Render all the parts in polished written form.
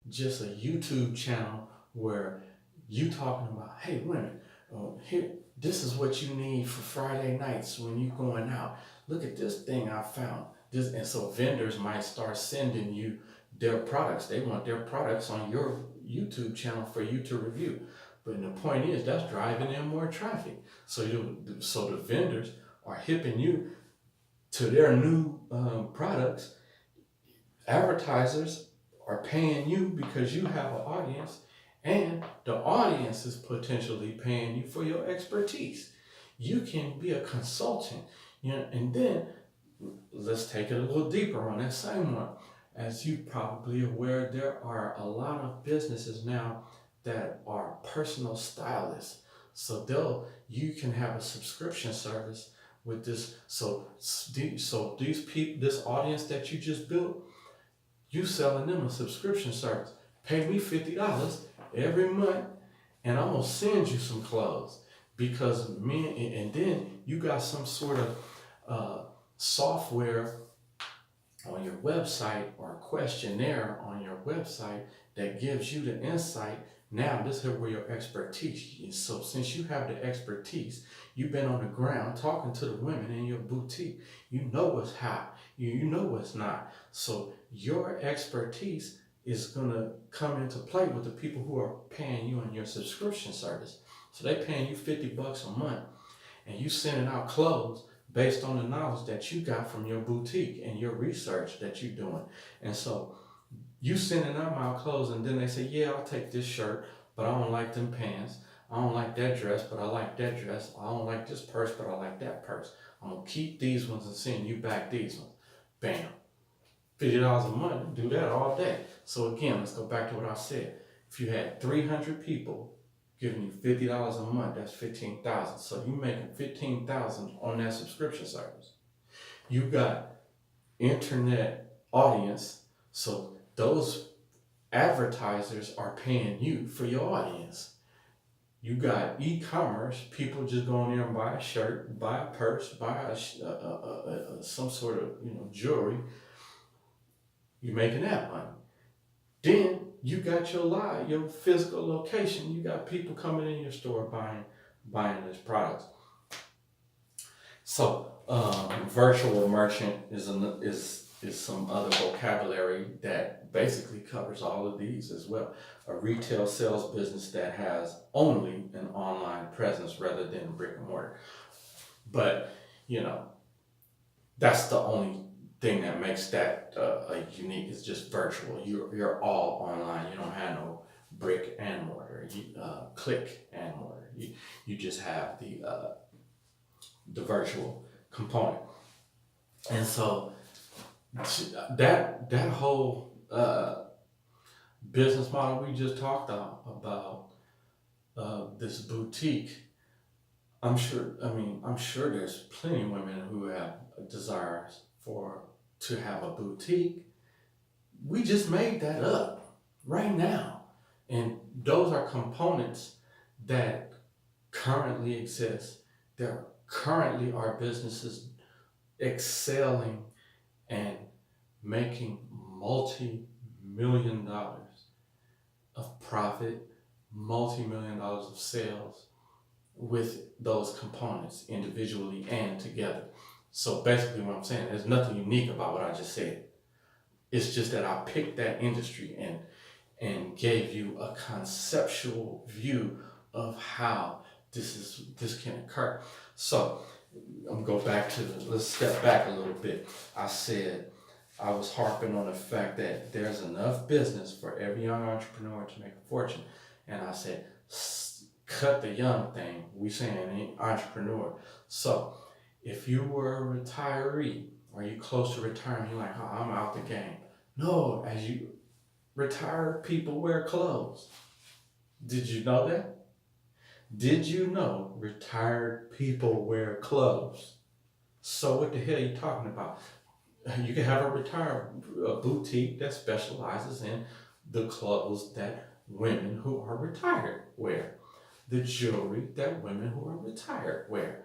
just a YouTube channel where you talking about, hey women, here, this is what you need for Friday nights when you going out. Look at this thing I found. This, and so vendors might start sending you their products. They want their products on your YouTube channel for you to review. But the point is that's driving in more traffic. So the vendors are hipping you to their new products. Advertisers are paying you because you have an audience, and the audience is potentially paying you for your expertise. You can be a consultant, and then let's take it a little deeper on that same one. As you probably aware, there are a lot of businesses now that are personal stylists. So you can have a subscription service with this. So these people, this audience that you just built, you selling them a subscription service. Pay me $50 every month, and I'm gonna send you some clothes because and then you got some sort of software on your website or a questionnaire on your website that gives you the insight. Now, this is where your expertise is. So, since you have the expertise, you've been on the ground talking to the women in your boutique. You know what's hot. You know what's not. So, your expertise is going to come into play with the people who are paying you on your subscription service. So, they're paying you $50 a month, and you sending out clothes based on the knowledge that you got from your boutique and your research that you're doing. And so you sending them out clothes, and then they say, yeah, I'll take this shirt, but I don't like them pants. I don't like that dress, but I like that dress. I don't like this purse, but I like that purse. I'm going to keep these ones and send you back these ones. Bam. $50 a month, do that all day. So again, let's go back to what I said. If you had 300 people giving you $50 a month, that's 15,000. So you making 15,000 on that subscription service. You got internet audience, so those advertisers are paying you for your audience. You got e-commerce, people just go in there and buy a shirt, buy a purse, buy some sort of jewelry. You're making that money. Then you got your physical location. You got people coming in your store buying this product. So virtual merchant is some other vocabulary that basically covers all of these as well. A retail sales business that has only an online presence rather than brick and mortar. But that's the only thing that makes that unique. Is just virtual. You're all online. You don't have no brick and mortar. Click and mortar. You just have the virtual component. And so that whole business model we just talked about, this boutique. I'm sure there's plenty of women who have desires to have a boutique. We just made that up right now. And those are components that currently exist. There currently are businesses excelling and making multi-million dollars of profit, multi-million dollars of sales with those components individually and together. So basically what I'm saying, there's nothing unique about what I just said. It's just that I picked that industry and gave you a conceptual view of how this can occur. So I'm gonna go back to let's step back a little bit. I said I was harping on the fact that there's enough business for every young entrepreneur to make a fortune. And I said, cut the young thing. We saying entrepreneur. So if you were a retiree or you close to retirement, you're like, oh, I'm out the game. No, as you retired people wear clothes. Did you know that? Did you know retired people wear clothes? So what the hell are you talking about? You can have a boutique that specializes in the clothes that women who are retired wear, the jewelry that women who are retired wear.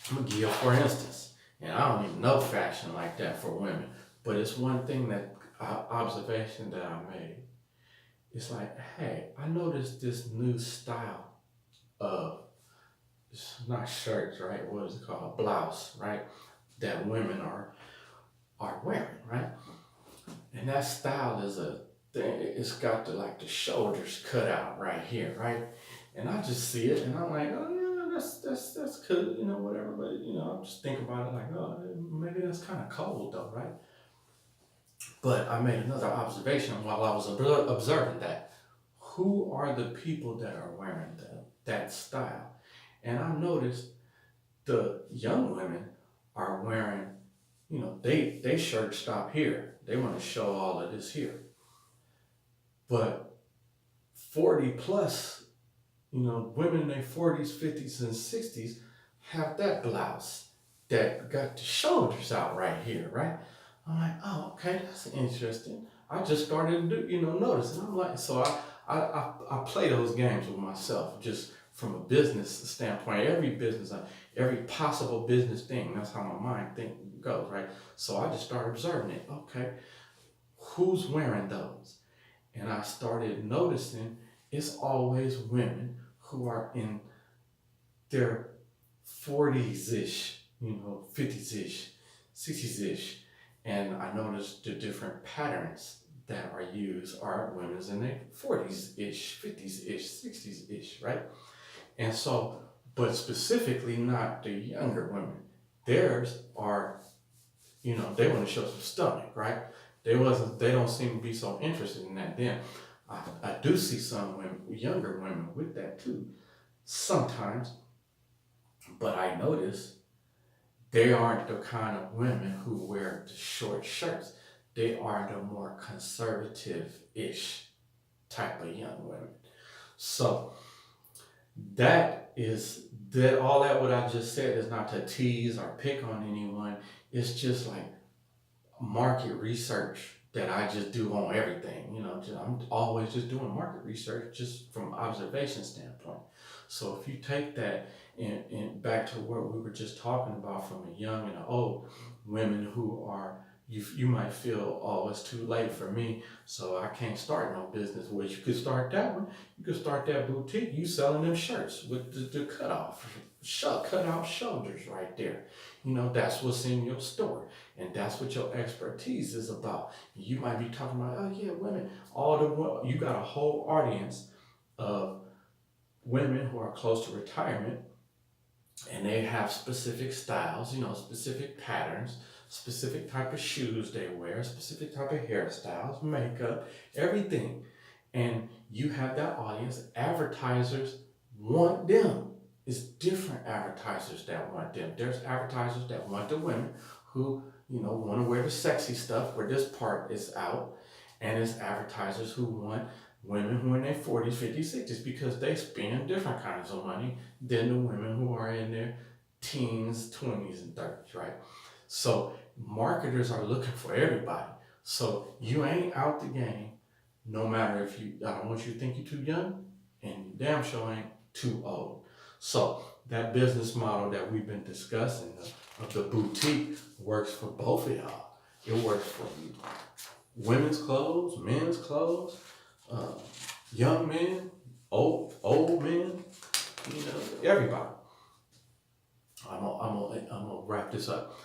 I'm gonna give you for instance, and I don't even know fashion like that for women, but it's one thing that observation that I made. It's like, hey, I noticed this new style of, it's not shirts, right? What is it called? A blouse, right? That women are wearing, right? And that style is a thing. It's got the shoulders cut out right here, right? And I just see it, and I'm like, oh yeah, that's cool, whatever. But I'm just thinking about it like, oh, maybe that's kind of cold though, right? But I made another observation while I was observing that. Who are the people that are wearing that style? And I noticed the young women are wearing, they shirt stop here. They want to show all of this here. But 40 plus, women in their 40s, 50s, and 60s have that blouse that got the shoulders out right here, right? I'm like, oh, okay, that's interesting. I just started to noticing. I'm like, so I play those games with myself just from a business standpoint. Every business, every possible business thing. That's how my mind goes, right? So I just started observing it. Okay, who's wearing those? And I started noticing it's always women who are in their 40s ish, 50s ish, 60s ish. And I noticed the different patterns that are used are women's in their 40s ish, 50s ish, 60s ish, right? And so, but specifically not the younger women. Theirs are, they want to show some stomach, right? They don't seem to be so interested in that. Then I do see some women, younger women with that too, sometimes, but I notice they aren't the kind of women who wear the short shirts. They are the more conservative-ish type of young women. So that all that what I just said is not to tease or pick on anyone. It's just like market research that I just do on everything. I'm always just doing market research just from observation standpoint. So if you take that and back to what we were just talking about from a young and an old, women who are, you might feel, oh, it's too late for me, so I can't start no business. Well, you could start that one. You could start that boutique. You selling them shirts with the cut out shoulders right there. That's what's in your store. And that's what your expertise is about. You might be talking about, oh yeah, women, you got a whole audience of women who are close to retirement, and they have specific styles, specific patterns, specific type of shoes they wear, specific type of hairstyles, makeup, everything. And you have that audience. Advertisers want them. It's different advertisers that want them. There's advertisers that want the women who, want to wear the sexy stuff where this part is out. And there's advertisers who want women who are in their 40s, 50s, 60s because they spend different kinds of money than the women who are in their teens, 20s, and 30s, right? So marketers are looking for everybody. So you ain't out the game, no matter if I don't want you to think you're too young, and you damn sure ain't too old. So that business model that we've been discussing of the boutique works for both of y'all. It works for women's clothes, men's clothes, uh, young men, old men, everybody. I'm gonna wrap this up.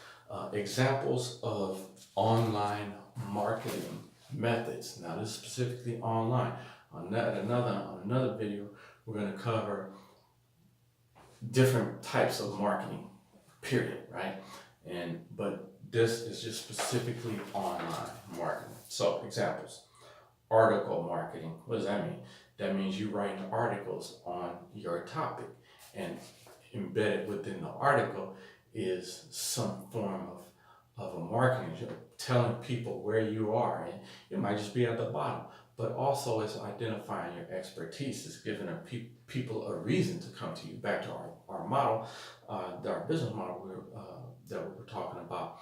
Examples of online marketing methods. Now, this is specifically online. On another video, we're going to cover different types of marketing. Period. Right? But this is just specifically online marketing. So, examples: article marketing. What does that mean? That means you write articles on your topic, and embedded within the article is some form of a marketing. You're telling people where you are, and it might just be at the bottom, but also it's identifying your expertise. It's giving people a reason to come to you. Back to our model, our business model that we were talking about.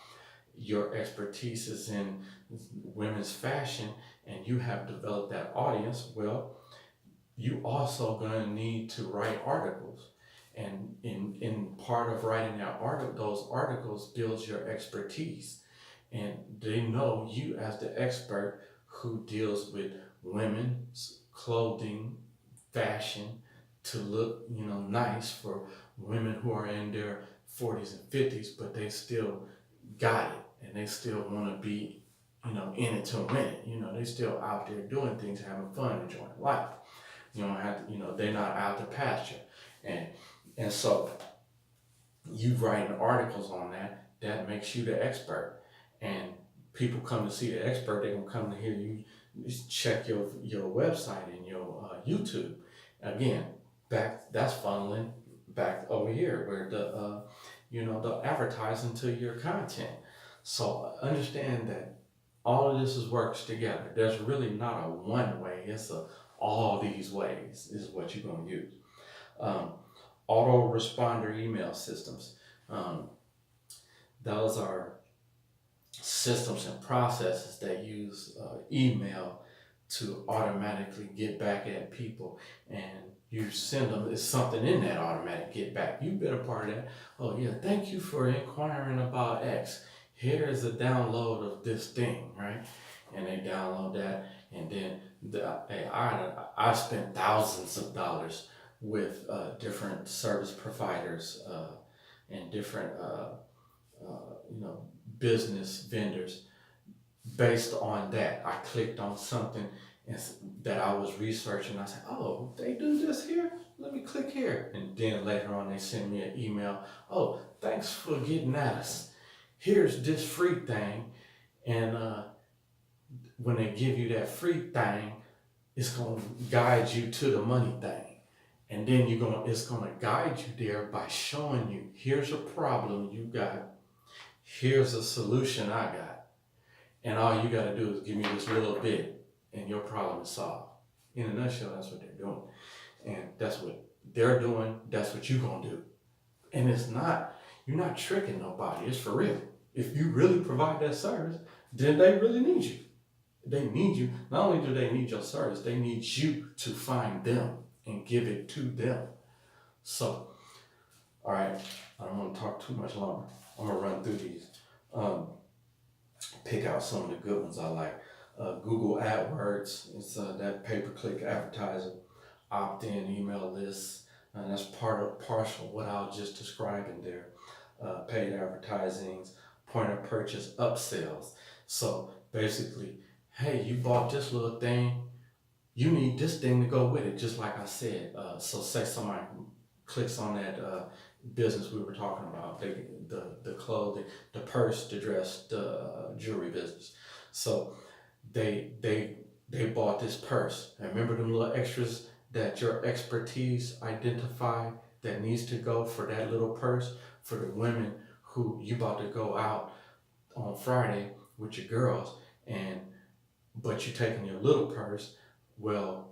Your expertise is in women's fashion, and you have developed that audience. Well, you also going to need to write articles. And in part of writing those articles builds your expertise. And they know you as the expert who deals with women's clothing, fashion to look, nice for women who are in their 40s and 50s, but they still got it and they still want to be, in it to win it. They still out there doing things, having fun, enjoying life. You don't have to, they're not out to pasture. And so you writing articles on that, that makes you the expert. And people come to see the expert, they're gonna come to hear you check your website and your YouTube. Again, that's funneling back over here where the advertising to your content. So understand that all of this works together. There's really not a one way. It's all these ways is what you're gonna use. Um, Autoresponder email systems. Um, those are systems and processes that use email to automatically get back at people, and you send them, it's something in that automatic get back. You've been a part of that. Oh yeah, thank you for inquiring about X. Here is a download of this thing, right? And they download that, and then I spent thousands of dollars with different service providers and different business vendors based on that. I clicked on something that I was researching. I said, oh, they do this here? Let me click here. And then later on, they send me an email. Oh, thanks for getting at us. Here's this free thing. And when they give you that free thing, it's going to guide you to the money thing. And then it's going to guide you there by showing you, here's a problem you got. Here's a solution I got. And all you got to do is give me this little bit and your problem is solved. In a nutshell, that's what they're doing. And that's what they're doing. That's what you're going to do. And you're not tricking nobody. It's for real. If you really provide that service, then they really need you. They need you. Not only do they need your service, they need you to find them and give it to them. So, all right, I don't want to talk too much longer. I'm going to run through these. Pick out some of the good ones I like. Google AdWords, it's that pay-per-click advertising, opt-in email lists, and that's partial what I was just describing there. Paid advertisings, point of purchase upsells. So basically, hey, you bought this little thing, you need this thing to go with it, just like I said. So say somebody clicks on that business we were talking about, the clothing, the purse, the dress, the jewelry business. So they bought this purse. And remember them little extras that your expertise identify that needs to go for that little purse for the women who you about to go out on Friday with your girls, but you're taking your little purse. Well,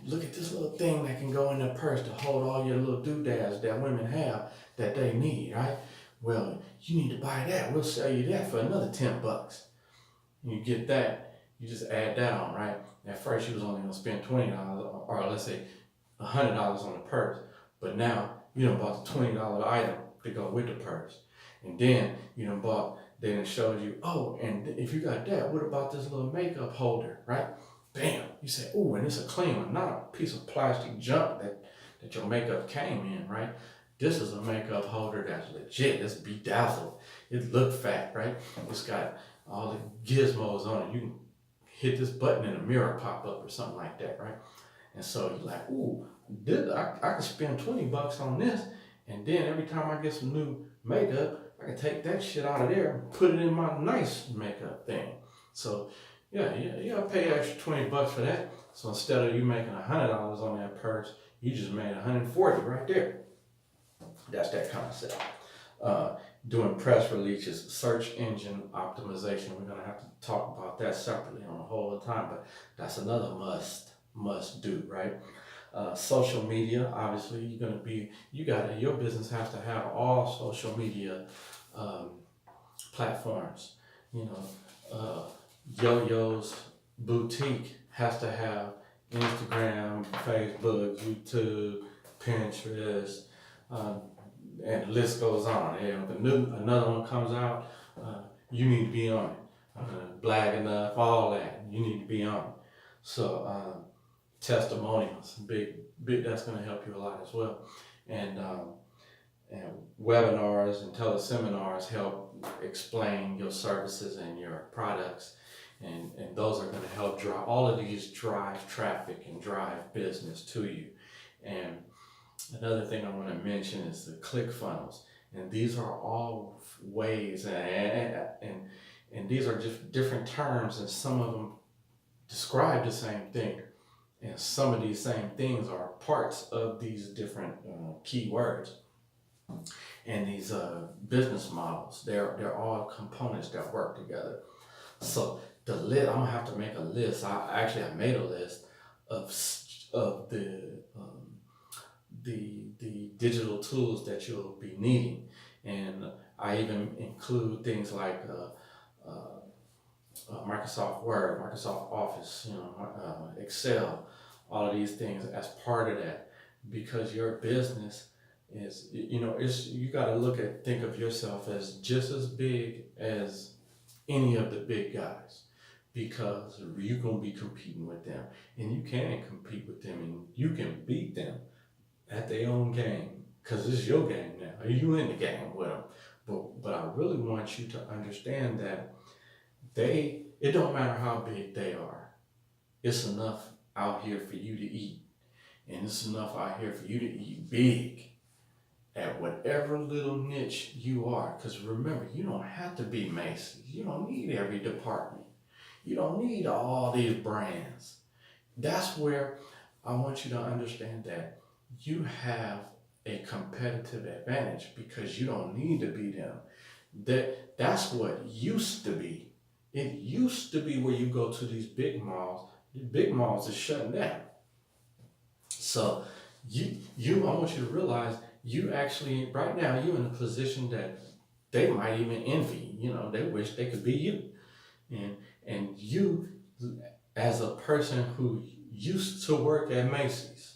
look at this little thing that can go in the purse to hold all your little doodads that women have that they need, right? Well, you need to buy that. We'll sell you that for another $10. You get that, you just add that on, right? At first, you was only gonna spend $20, or let's say $100 on the purse, but now you done bought the $20 item to go with the purse, and then you done bought. They done showed you, oh, and if you got that, what about this little makeup holder, right? Bam! You say, oh, and it's a clean one, not a piece of plastic junk that your makeup came in, right? This is a makeup holder that's legit. It's bedazzled. It look fat, right? It's got all the gizmos on it. You can hit this button and a mirror pop up or something like that, right? And so you're like, ooh, I can spend $20 on this, and then every time I get some new makeup, I can take that shit out of there and put it in my nice makeup thing. So yeah, I pay extra $20 for that. So instead of you making $100 on that purse, you just made $140 right there. That's that concept. Doing press releases, search engine optimization. We're gonna have to talk about that separately on a whole other time, but that's another must do, right? Social media, obviously, your business has to have all social media platforms. Yo-Yo's boutique has to have Instagram, Facebook, YouTube, Pinterest, and the list goes on. And if another one comes out, you need to be on it. Black enough, all that, you need to be on it. So testimonials, big that's going to help you a lot as well. And and webinars and teleseminars help explain your services and your products, and those are going to help drive all of these drive traffic and drive business to you. And another thing I want to mention is the click funnels, and these are all ways, and these are just different terms, and some of them describe the same thing, and some of these same things are parts of these different keywords. And these business models, they're all components that work together. So the list, I'm gonna have to make a list. I made a list of of the digital tools that you'll be needing, and I even include things like Microsoft Word, Microsoft Office, Excel, all of these things as part of that, because your business is, you got to think of yourself as just as big as any of the big guys, because you're going to be competing with them, and you can compete with them, and you can beat them at their own game, because it's your game now. You in the game with them. But I really want you to understand that it don't matter how big they are. It's enough out here for you to eat. And it's enough out here for you to eat big at whatever little niche you are. Because remember, you don't have to be Macy's. You don't need every department. You don't need all these brands. That's where I want you to understand that you have a competitive advantage, because you don't need to be them. That's what used to be. It used to be where you go to these big malls. The big malls are shutting down. So I want you to realize, you actually right now you're in a position that they might even envy. They wish they could be you. And you, as a person who used to work at Macy's,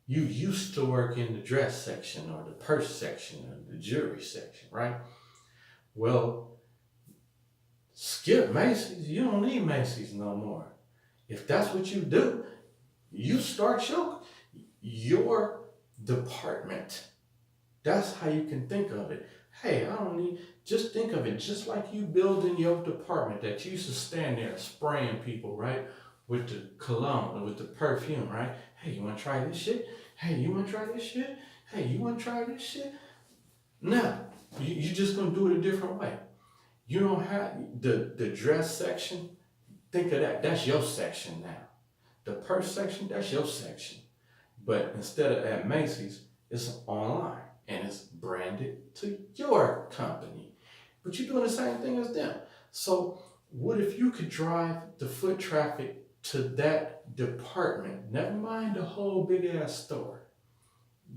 you used to work in the dress section or the purse section or the jewelry section, right? Well, skip Macy's. You don't need Macy's no more. If that's what you do, you start your department. That's how you can think of it. Hey, just think of it just like you building your department that you used to stand there spraying people, right? With the cologne, with the perfume, right? Hey, you want to try this shit? Hey, you want to try this shit? Hey, you want to try this shit? No, you're just going to do it a different way. You don't have the dress section. Think of that. That's your section now. The purse section, that's your section. But instead of at Macy's, it's online and it's branded to your company. But you're doing the same thing as them. So what if you could drive the foot traffic to that department? Never mind the whole big ass store.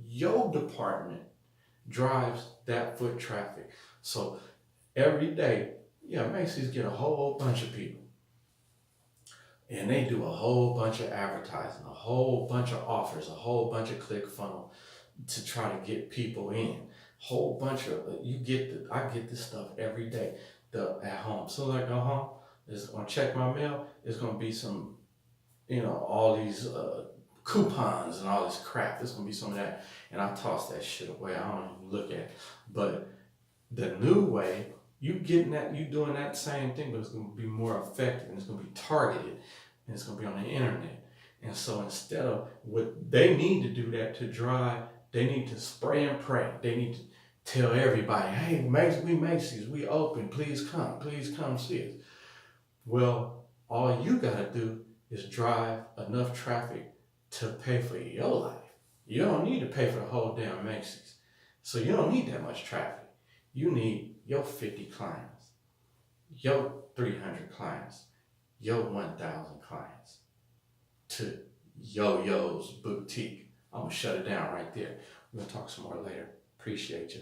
Your department drives that foot traffic. So every day, Macy's get a whole bunch of people. And they do a whole bunch of advertising, a whole bunch of offers, a whole bunch of click funnel to try to get people in. Whole bunch of, I get this stuff every day at home. So I go home, it's gonna check my mail, it's gonna be some, all these coupons and all this crap. There's gonna be some of that. And I toss that shit away. I don't even look at it. But the new way, you doing that same thing, but it's going to be more effective, and it's going to be targeted, and it's going to be on the internet. And so instead of what they need to do that to drive, they need to spray and pray. They need to tell everybody, hey, Macy's, we open, please come see us. Well, all you got to do is drive enough traffic to pay for your life. You don't need to pay for the whole damn Macy's. So you don't need that much traffic. You need your 50 clients, your 300 clients, your 1,000 clients to Yo-Yo's Boutique. I'm going to shut it down right there. We're going to talk some more later. Appreciate you.